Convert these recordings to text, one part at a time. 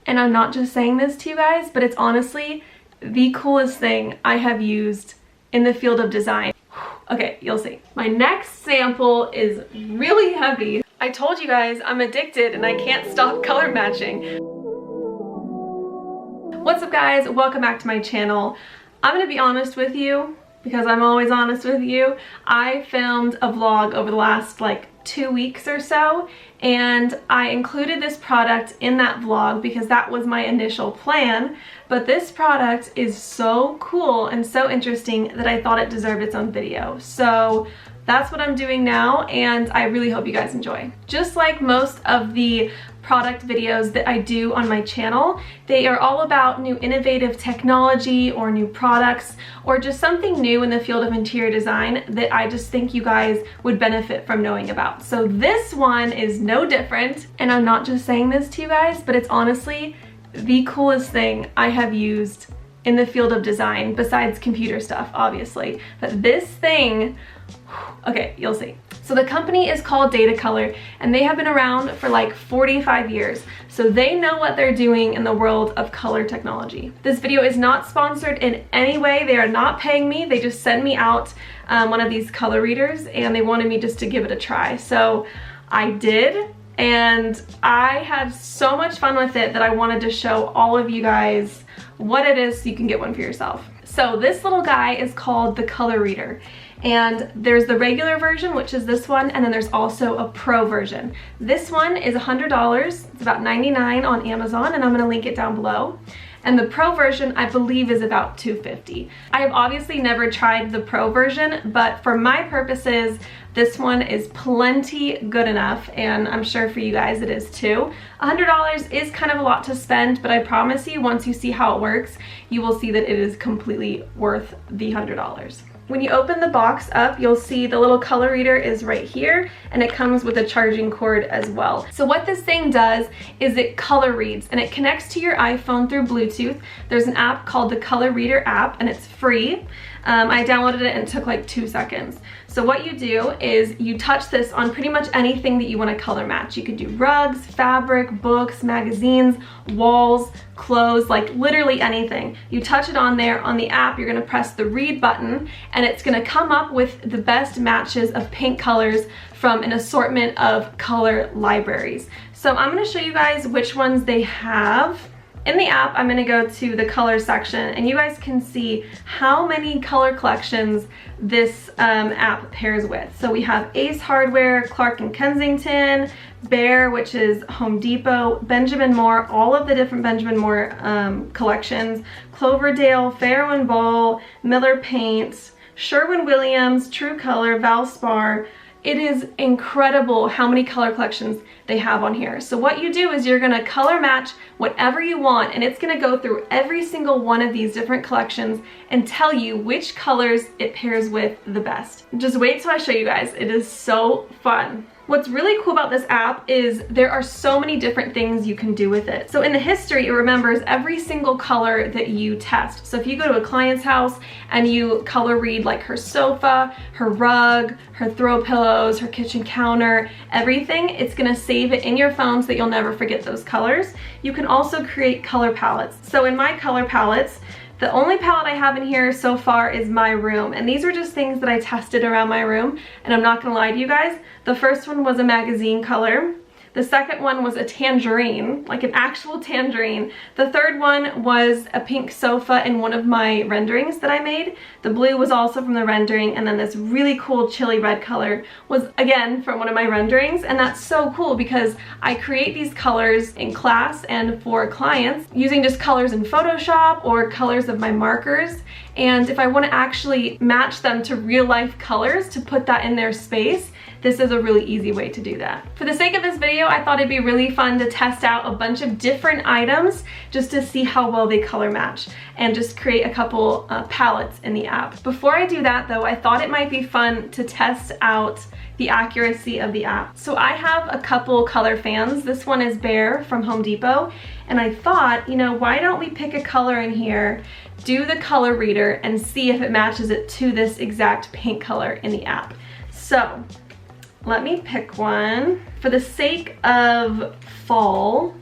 And I'm not just saying this to you guys, but it's honestly the coolest thing I have used in the field of design. Okay, you'll see. My next sample is really heavy. I told you guys I'm addicted and I can't stop color matching. What's up guys? Welcome back to my channel. I'm gonna be honest with you because I'm always honest with you. I filmed a vlog over the last like 2 weeks or so, and I included this product in that vlog because that was my initial plan, but this product is so cool and so interesting that I thought it deserved its own video. So that's what I'm doing now, and I really hope you guys enjoy. Just like most of the product videos that I do on my channel, they are all about new innovative technology or new products or just something new in the field of interior design that I just think you guys would benefit from knowing about. So this one is no different, and I'm not just saying this to you guys, but it's honestly the coolest thing I have used in the field of design besides computer stuff, obviously. But this thing, okay, you'll see. So the company is called Data Color, and they have been around for like 45 years. So they know what they're doing in the world of color technology. This video is not sponsored in any way. They are not paying me. They just sent me out one of these color readers, and they wanted me just to give it a try. So I did, and I had so much fun with it that I wanted to show all of you guys what it is so you can get one for yourself. So this little guy is called the Color Reader. And there's the regular version, which is this one, and then there's also a pro version. This one is $100. It's about $99 on Amazon, and I'm gonna link it down below. And the pro version, I believe, is about $250. I have obviously never tried the pro version, but for my purposes, this one is plenty good enough, and I'm sure for you guys it is too. $100 is kind of a lot to spend, but I promise you, once you see how it works, you will see that it is completely worth the $100. When you open the box up, you'll see the little color reader is right here, and it comes with a charging cord as well. So what this thing does is it color reads, and it connects to your iPhone through Bluetooth. There's an app called the Color Reader app, and it's free. I downloaded it and it took like 2 seconds. So what you do is you touch this on pretty much anything that you want to color match. You could do rugs, fabric, books, magazines, walls, clothes, like literally anything. You touch it on there on the app, you're going to press the read button, and it's going to come up with the best matches of paint colors from an assortment of color libraries. So I'm going to show you guys which ones they have. In the app, I'm gonna go to the color section, and you guys can see how many color collections this app pairs with. So we have Ace Hardware, Clark & Kensington, Behr, which is Home Depot, Benjamin Moore, all of the different Benjamin Moore collections, Cloverdale, Farrow & Ball, Miller Paints, Sherwin-Williams, True Color, Valspar. It is incredible how many color collections they have on here. So what you do is you're gonna color match whatever you want, and it's gonna go through every single one of these different collections and tell you which colors it pairs with the best. Just wait till I show you guys. It is so fun. What's really cool about this app is there are so many different things you can do with it. So in the history, it remembers every single color that you test. So if you go to a client's house and you color read like her sofa, her rug, her throw pillows, her kitchen counter, everything, it's gonna save it in your phone so that you'll never forget those colors. You can also create color palettes. So in my color palettes, the only palette I have in here so far is my room, and these were just things that I tested around my room, and I'm not gonna lie to you guys, the first one was a magazine color. The second one was a tangerine, like an actual tangerine. The third one was a pink sofa in one of my renderings that I made. The blue was also from the rendering, and then this really cool chili red color was again from one of my renderings. And that's so cool because I create these colors in class and for clients using just colors in Photoshop or colors of my markers. And if I want to actually match them to real life colors to put that in their space, this is a really easy way to do that. For the sake of this video, I thought it'd be really fun to test out a bunch of different items just to see how well they color match and just create a couple palettes in the app. Before I do that though, I thought it might be fun to test out the accuracy of the app. So I have a couple color fans. This one is Behr from Home Depot, and I thought, you know, why don't we pick a color in here, do the color reader, and see if it matches it to this exact paint color in the app. So let me pick one. For the sake of fall,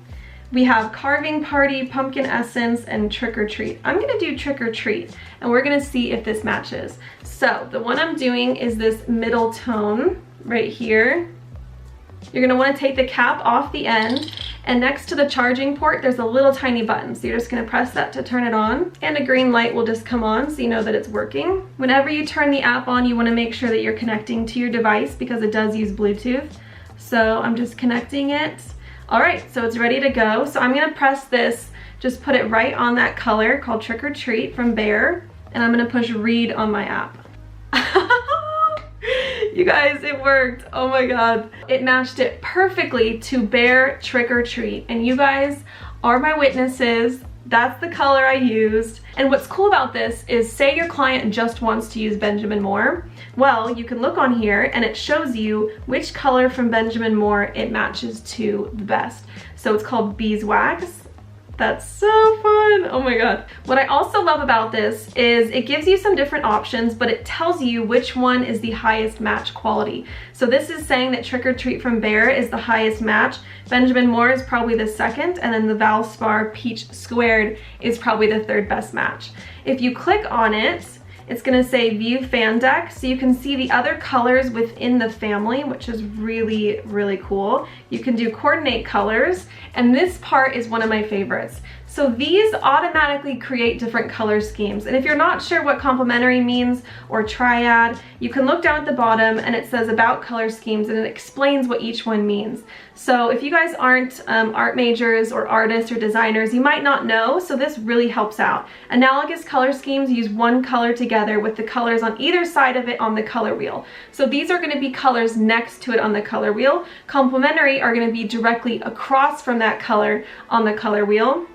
We have Carving Party, Pumpkin Essence, and Trick or Treat. I'm gonna do Trick or Treat, and we're gonna see if this matches. So the one I'm doing is this middle tone right here. You're gonna wanna take the cap off the end, and next to the charging port, there's a little tiny button. So you're just gonna press that to turn it on, and a green light will just come on so you know that it's working. Whenever you turn the app on, you wanna make sure that you're connecting to your device because it does use Bluetooth. So I'm just connecting it. All right, so it's ready to go. So I'm gonna press this, just put it right on that color called Trick or Treat from Bear, and I'm gonna push read on my app. You guys, it worked. Oh my God. It matched it perfectly to Bear Trick or Treat. And you guys are my witnesses. That's the color I used. And what's cool about this is, say your client just wants to use Benjamin Moore. Well, you can look on here and it shows you which color from Benjamin Moore it matches to the best. So it's called Beeswax. That's so fun. Oh my God. What I also love about this is it gives you some different options, but it tells you which one is the highest match quality. So this is saying that Trick or Treat from Bear is the highest match. Benjamin Moore is probably the second, and then the Valspar Peach Squared is probably the third best match. If you click on it, it's gonna say View Fan Deck, so you can see the other colors within the family, which is really, really cool. You can do coordinate colors, and this part is one of my favorites. So these automatically create different color schemes. And if you're not sure what complementary means or triad, you can look down at the bottom and it says about color schemes and it explains what each one means. So if you guys aren't art majors or artists or designers, you might not know, so this really helps out. Analogous color schemes use one color together with the colors on either side of it on the color wheel. So these are gonna be colors next to it on the color wheel. Complementary are gonna be directly across from that color on the color wheel.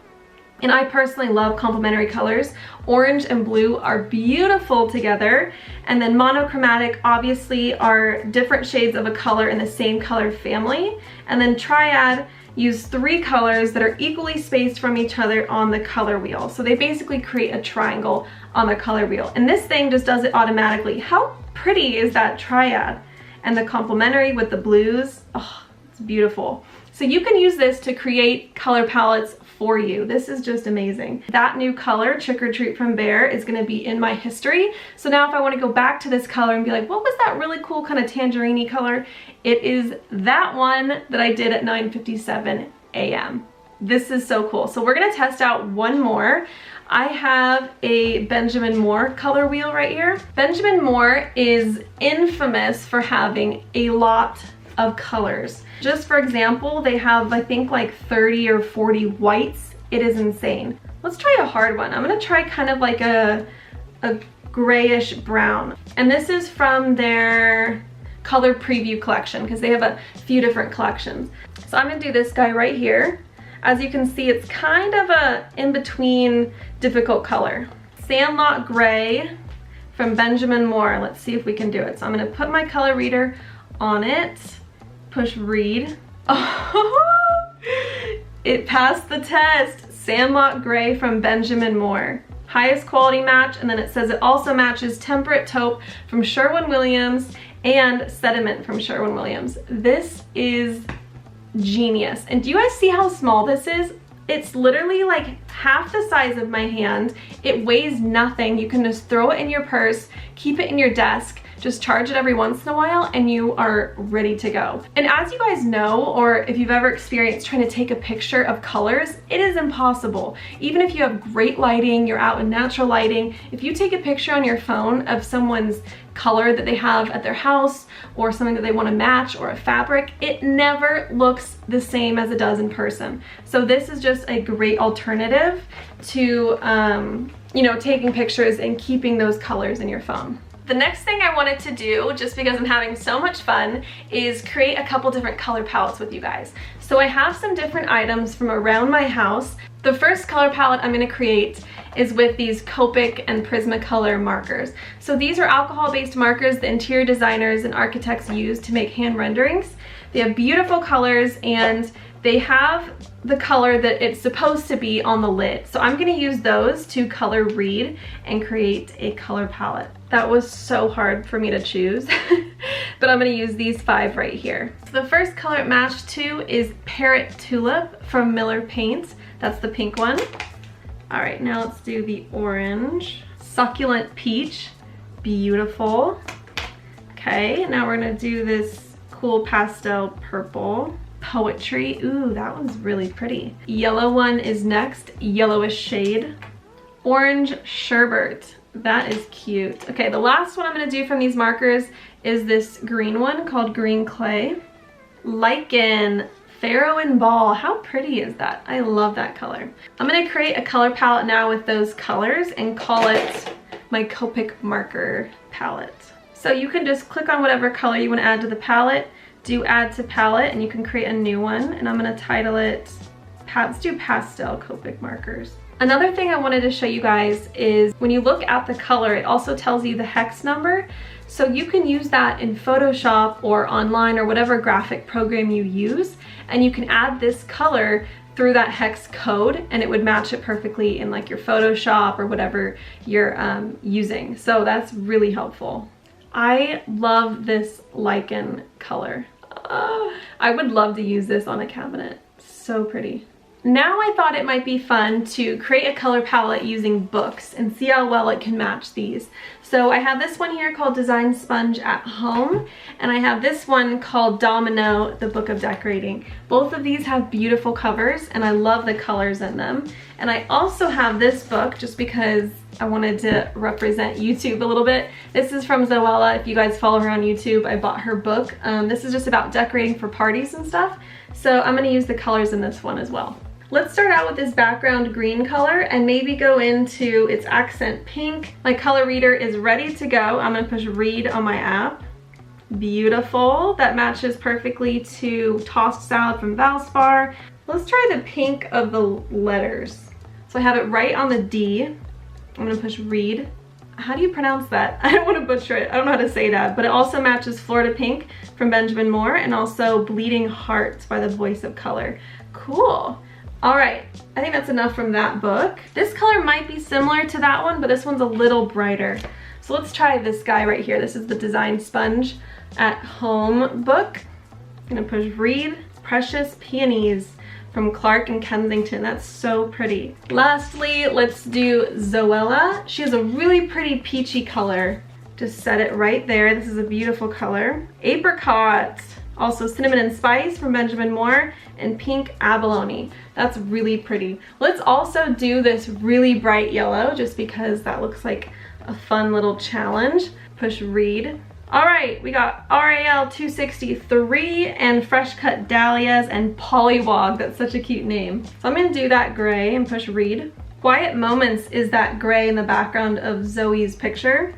And I personally love complementary colors. Orange and blue are beautiful together. And then monochromatic obviously are different shades of a color in the same color family. And then triad use 3 colors that are equally spaced from each other on the color wheel. So they basically create a triangle on the color wheel. And this thing just does it automatically. How pretty is that triad? And the complementary with the blues, oh, it's beautiful. So you can use this to create color palettes for you. This is just amazing. That new color, Trick or Treat from Bear, is gonna be in my history. So now if I wanna go back to this color and be like, what was that really cool kind of tangerine-y color? It is that one that I did at 9:57 a.m. This is so cool. So we're gonna test out one more. I have a Benjamin Moore color wheel right here. Benjamin Moore is infamous for having a lot of colors. Just for example, they have, I think, like 30 or 40 whites. It is insane. Let's try a hard one. I'm gonna try kind of like a grayish brown. And this is from their color preview collection because they have a few different collections. So I'm gonna do this guy right here. As you can see, it's kind of a in-between difficult color. Sandlot Gray from Benjamin Moore. Let's see if we can do it. So I'm gonna put my color reader on it. Push read. Oh, it passed the test. Sandlot Gray from Benjamin Moore. Highest quality match, and then it says it also matches Temperate Taupe from Sherwin-Williams and Sediment from Sherwin-Williams. This is genius. And do you guys see how small this is? It's literally like half the size of my hand. It weighs nothing. You can just throw it in your purse, keep it in your desk, just charge it every once in a while, and you are ready to go. And as you guys know, or if you've ever experienced trying to take a picture of colors, it is impossible. Even if you have great lighting, you're out in natural lighting, if you take a picture on your phone of someone's color that they have at their house or something that they want to match or a fabric, it never looks the same as it does in person. So this is just a great alternative to you know, taking pictures and keeping those colors in your phone. The next thing I wanted to do, just because I'm having so much fun, is create a couple different color palettes with you guys. So I have some different items from around my house. The first color palette I'm going to create is with these Copic and Prismacolor markers. So these are alcohol-based markers that interior designers and architects use to make hand renderings. They have beautiful colors and they have the color that it's supposed to be on the lid. So I'm gonna use those to color read and create a color palette. That was so hard for me to choose, but I'm gonna use these 5 right here. So the first color it matched to is Parrot Tulip from Miller Paints. That's the pink one. All right, now let's do the orange. Succulent Peach, beautiful. Okay, now we're gonna do this cool pastel purple. Poetry, ooh, that one's really pretty. Yellow one is next, yellowish shade. Orange Sherbet, that is cute. Okay, the last one I'm gonna do from these markers is this green one called Green Clay. Lichen, Pharaoh and Ball, how pretty is that? I love that color. I'm gonna create a color palette now with those colors and call it my Copic marker palette. So you can just click on whatever color you wanna add to the palette, do add to palette, and you can create a new one, and I'm gonna title it, let's do pastel Copic markers. Another thing I wanted to show you guys is when you look at the color, it also tells you the hex number. So you can use that in Photoshop or online or whatever graphic program you use, and you can add this color through that hex code and it would match it perfectly in like your Photoshop or whatever you're using. So that's really helpful. I love this lichen color. I would love to use this on a cabinet. So pretty. Now I thought it might be fun to create a color palette using books and see how well it can match these. So I have this one here called Design Sponge at Home, and I have this one called Domino, the Book of Decorating. Both of these have beautiful covers and I love the colors in them. And I also have this book just because I wanted to represent YouTube a little bit. This is from Zoella. If you guys follow her on YouTube, I bought her book. This is just about decorating for parties and stuff. So I'm gonna use the colors in this one as well. Let's start out with this background green color and maybe go into its accent pink. My color reader is ready to go. I'm gonna push read on my app. Beautiful, that matches perfectly to Tossed Salad from Valspar. Let's try the pink of the letters. So I have it right on the D. I'm gonna push read. How do you pronounce that? I don't want to butcher it. I don't know how to say that, but it also matches Florida Pink from Benjamin Moore and also Bleeding Hearts by the Voice of Color. Cool. All right, I think that's enough from that book. This color might be similar to that one, but this one's a little brighter. So let's try this guy right here. This is the Design Sponge at Home book. I'm gonna push read. Precious Peonies from Clark and Kensington. That's so pretty. Lastly, let's do Zoella. She has a really pretty peachy color. Just set it right there. This is a beautiful color. Apricot. Also Cinnamon and Spice from Benjamin Moore, and Pink Abalone. That's really pretty. Let's also do this really bright yellow just because that looks like a fun little challenge. Push read. All right, we got RAL 263 and Fresh Cut Dahlias and Pollywog. That's such a cute name. So I'm gonna do that gray and push read. Quiet Moments is that gray in the background of Zoe's picture.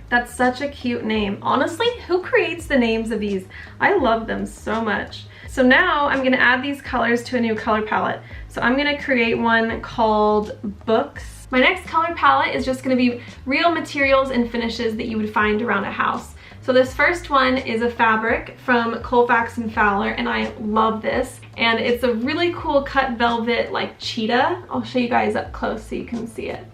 That's such a cute name. Honestly, who creates the names of these? I love them so much. So now I'm gonna add these colors to a new color palette. So I'm gonna create one called Books. My next color palette is just gonna be real materials and finishes that you would find around a house. So this first one is a fabric from Colfax and Fowler, and I love this. And it's a really cool cut velvet like cheetah. I'll show you guys up close so you can see it.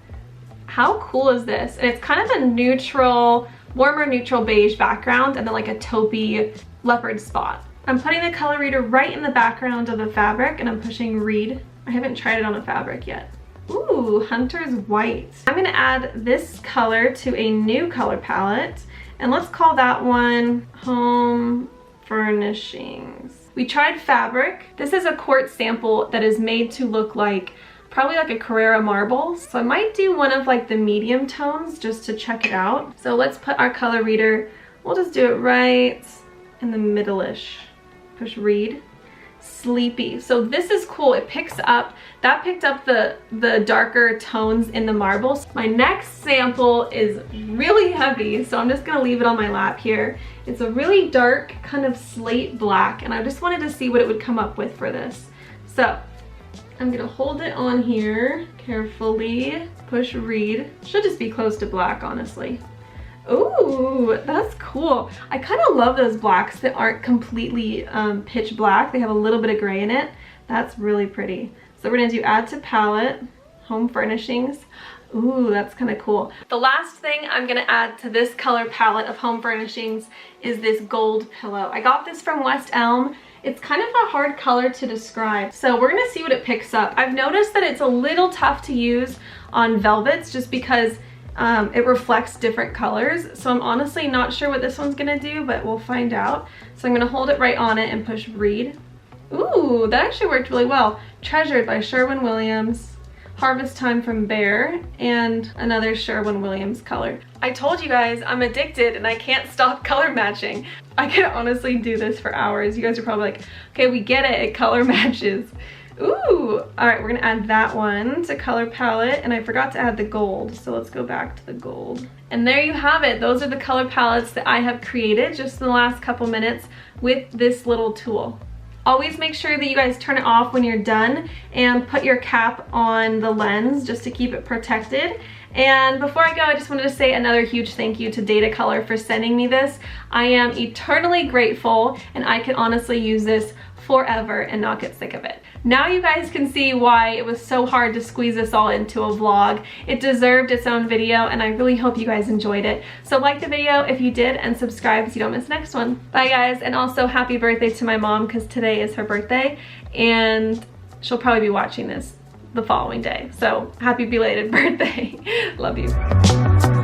How cool is this? And it's kind of a neutral, warmer neutral beige background and then like a taupey leopard spot. I'm putting the color reader right in the background of the fabric and I'm pushing read. I haven't tried it on a fabric yet. Ooh, Hunter's White. I'm gonna add this color to a new color palette and let's call that one Home Furnishings. We tried fabric. This is a quartz sample that is made to look like probably like a Carrara marble. So I might do one of like the medium tones just to check it out. So let's put our color reader, we'll just do it right in the middle-ish. Push read. Sleepy. So this is cool. It picks up, that picked up the darker tones in the marbles. My next sample is really heavy, so I'm just gonna leave it on my lap here. It's a really dark kind of slate black, and I just wanted to see what it would come up with for this. So I'm gonna hold it on here carefully, push read. Should just be close to black, honestly. Ooh, that's cool. I kind of love those blacks that aren't completely pitch black. They have a little bit of gray in it. That's really pretty. So we're gonna do add to palette, home furnishings. Ooh, that's kind of cool. The last thing I'm gonna add to this color palette of home furnishings is this gold pillow. I got this from West Elm. It's kind of a hard color to describe. So we're gonna see what it picks up. I've noticed that it's a little tough to use on velvets just because it reflects different colors. So I'm honestly not sure what this one's gonna do, but we'll find out. So I'm gonna hold it right on it and push read. Ooh, that actually worked really well. Treasured by Sherwin-Williams. Harvest Time from Bear, and another Sherwin-Williams color. I told you guys I'm addicted and I can't stop color matching. I could honestly do this for hours. You guys are probably like, okay, we get it, it color matches. Ooh, all right, we're gonna add that one to color palette, and I forgot to add the gold, so let's go back to the gold. And there you have it. Those are the color palettes that I have created just in the last couple minutes with this little tool. Always make sure that you guys turn it off when you're done and put your cap on the lens just to keep it protected. And before I go, I just wanted to say another huge thank you to Datacolor for sending me this. I am eternally grateful, and I can honestly use this forever and not get sick of it. Now you guys can see why it was so hard to squeeze this all into a vlog. It deserved its own video, and I really hope you guys enjoyed it. So like the video if you did, and subscribe so you don't miss the next one. Bye guys, and also happy birthday to my mom because today is her birthday, and she'll probably be watching this the following day. So happy belated birthday. Love you.